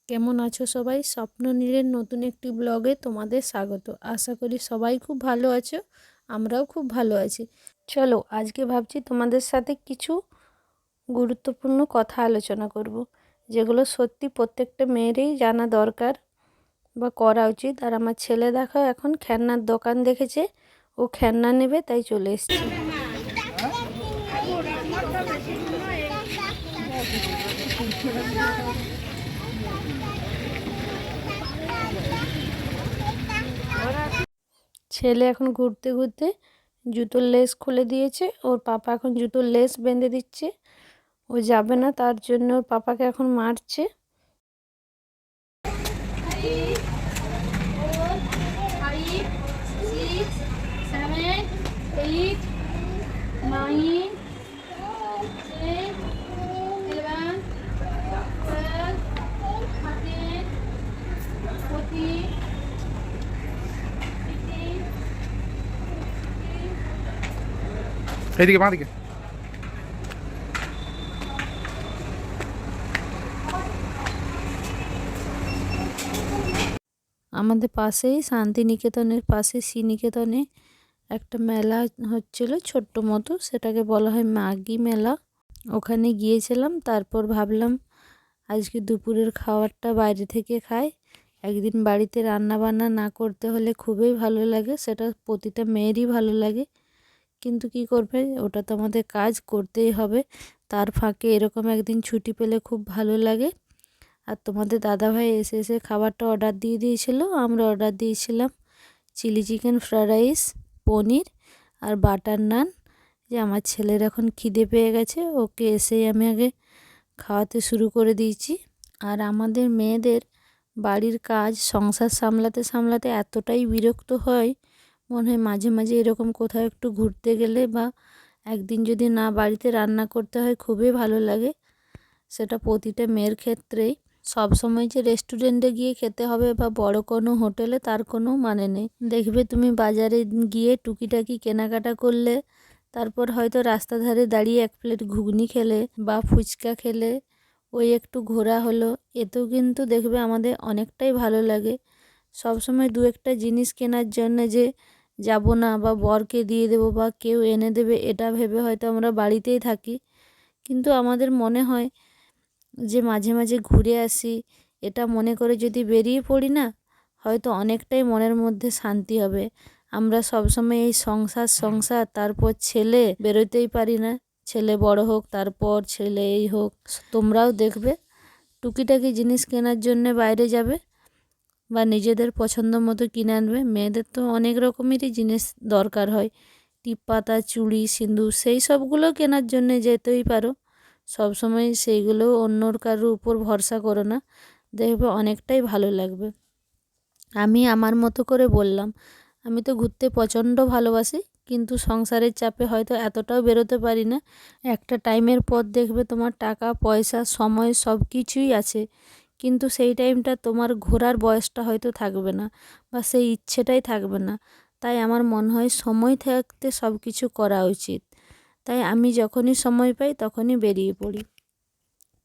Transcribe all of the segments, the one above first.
কেমন আছো সবাই? স্বপ্ন নীলের নতুন একটি ব্লগে তোমাদের স্বাগত। আশা করি সবাই খুব ভালো আছো, আমরাও খুব ভালো আছি। চলো আজকে ভাবছি তোমাদের সাথে কিছু গুরুত্বপূর্ণ কথা আলোচনা করব, যেগুলো সত্যি প্রত্যেকটা মেয়েরই জানা দরকার বা করা উচিত। আর আমার ছেলে দেখো এখন খেলনার দোকান দেখেছে, ও খেলনা নেবে তাই চলে এসেছে। ছেলে এখন ঘুরতে ঘুরতে জুতোর লেস খুলে দিয়েছে, ওর পাপা এখন জুতোর লেস বেঁধে দিচ্ছে। ও যাবে না, তার জন্য ওর পাপাকে এখন মারছে। এইদিকে বাঁ দিকে। আমাদের পাশেই শান্তিনিকেতনের পাশে শ্রীনিকেতনে একটা মেলা হচ্ছিল ছোট্ট মতো, সেটাকে বলা হয় মাঘী মেলা। ওখানে গিয়েছিলাম, তারপর ভাবলাম আজকে দুপুরের খাবারটা বাইরে থেকে খাই। একদিন বাড়িতে রান্না বান্না না করতে হলে খুবই ভালো লাগে, সেটা প্রতিটা মেয়েরই ভালো লাগে। কিন্তু কি করবে, ওটা তো আমাদের কাজ করতেই হবে। তার ফাঁকে এরকম একদিন ছুটি পেলে খুব ভালো লাগে। আর তোমাদের দাদাভাই এসে এসে খাবারটা অর্ডার দিয়ে দিয়েছিল। আমরা অর্ডার দিয়েছিলাম চিলি চিকেন ফ্রাইড রাইস, পনির আর বাটার নান। যে আমার ছেলের এখন খিদে পেয়ে গেছে, ওকে এসেই আমি আগে খাওয়াতে শুরু করে দিয়েছি। আর আমাদের মেয়েদের বাড়ির কাজ সংসার সামলাতে সামলাতে এতটাই বিরক্ত হয়, মনে হয় মাঝে মাঝে এরকম কোথাও একটু ঘুরতে গেলে বা একদিন যদি না বাড়িতে রান্না করতে হয় খুবই ভালো লাগে। সেটা প্রতিটা মেয়ের ক্ষেত্রেই। সব সময় যে রেস্টুরেন্টে গিয়ে খেতে হবে বা বড় কোনো হোটেলে, তার কোনো মানে নেই। দেখবে তুমি বাজারে গিয়ে টুকিটাকি কেনাকাটা করলে, তারপর হয়তো রাস্তা ধারে দাঁড়িয়ে এক প্লেট ঘুগনি খেলে বা ফুচকা খেলে, ওই একটু ঘোরা হলো, এতেও কিন্তু দেখবে আমাদের অনেকটাই ভালো লাগে। সব সময় দু একটা জিনিস কেনার জন্য যে যাব না বা বরকে দিয়ে দেবো বা কেউ এনে দেবে, এটা ভেবে হয়তো আমরা বাড়িতেই থাকি। কিন্তু আমাদের মনে হয় যে মাঝে মাঝে ঘুরে আসি, এটা মনে করে যদি বেরিয়ে পড়ি না, হয়তো অনেকটাই মনের মধ্যে শান্তি হবে। আমরা সবসময় এই সংসার সংসার তারপর ছেলে, বেরোতেই পারি না। ছেলে বড় হোক, তারপর ছেলে এই হোক। তোমরাও দেখবে টুকিটাকি জিনিস কেনার জন্য বাইরে যাবে বা নিজেদের পছন্দ মতো কিনে আনবে। মেয়েদের তো অনেক রকমেরই জিনিস দরকার হয়, টিপ পাতা, চুড়ি, সিঁদুর, সেই সবগুলো কেনার জন্যে যেতেই পারো। সবসময় সেইগুলো অন্যর কারোর উপর ভরসা করো না, দেখবে অনেকটাই ভালো লাগবে। আমি আমার মতো করে বললাম, আমি তো ঘুরতে প্রচণ্ড ভালোবাসি, কিন্তু সংসারের চাপে হয়তো এতটাও বেরোতে পারি না। একটা টাইমের পর দেখবে তোমার টাকা পয়সা সময় সব কিছুই আছে, কিন্তু সেই টাইমটা তোমার ঘোরার বয়সটা হয়তো থাকবে না বা সেই ইচ্ছেটাই থাকবে না। তাই আমার মনে হয় সময় থাকতে সব কিছু করা উচিত। তাই আমি যখনই সময় পাই তখনই বেরিয়ে পড়ি।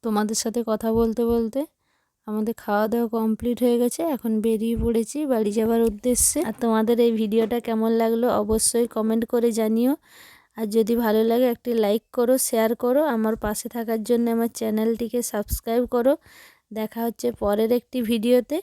তোমাদের সাথে কথা বলতে বলতে আমাদের খাওয়া দাওয়া কমপ্লিট হয়ে গেছে, এখন বেরিয়ে পড়েছি বাড়ি যাওয়ার উদ্দেশ্যে। আর তোমাদের এই ভিডিওটা কেমন লাগলো অবশ্যই কমেন্ট করে জানিও। আর যদি ভালো লাগে একটি লাইক করো, শেয়ার করো। আমার পাশে থাকার জন্য আমার চ্যানেলটিকে সাবস্ক্রাইব করো। দেখা হচ্ছে পরের একটি ভিডিওতে।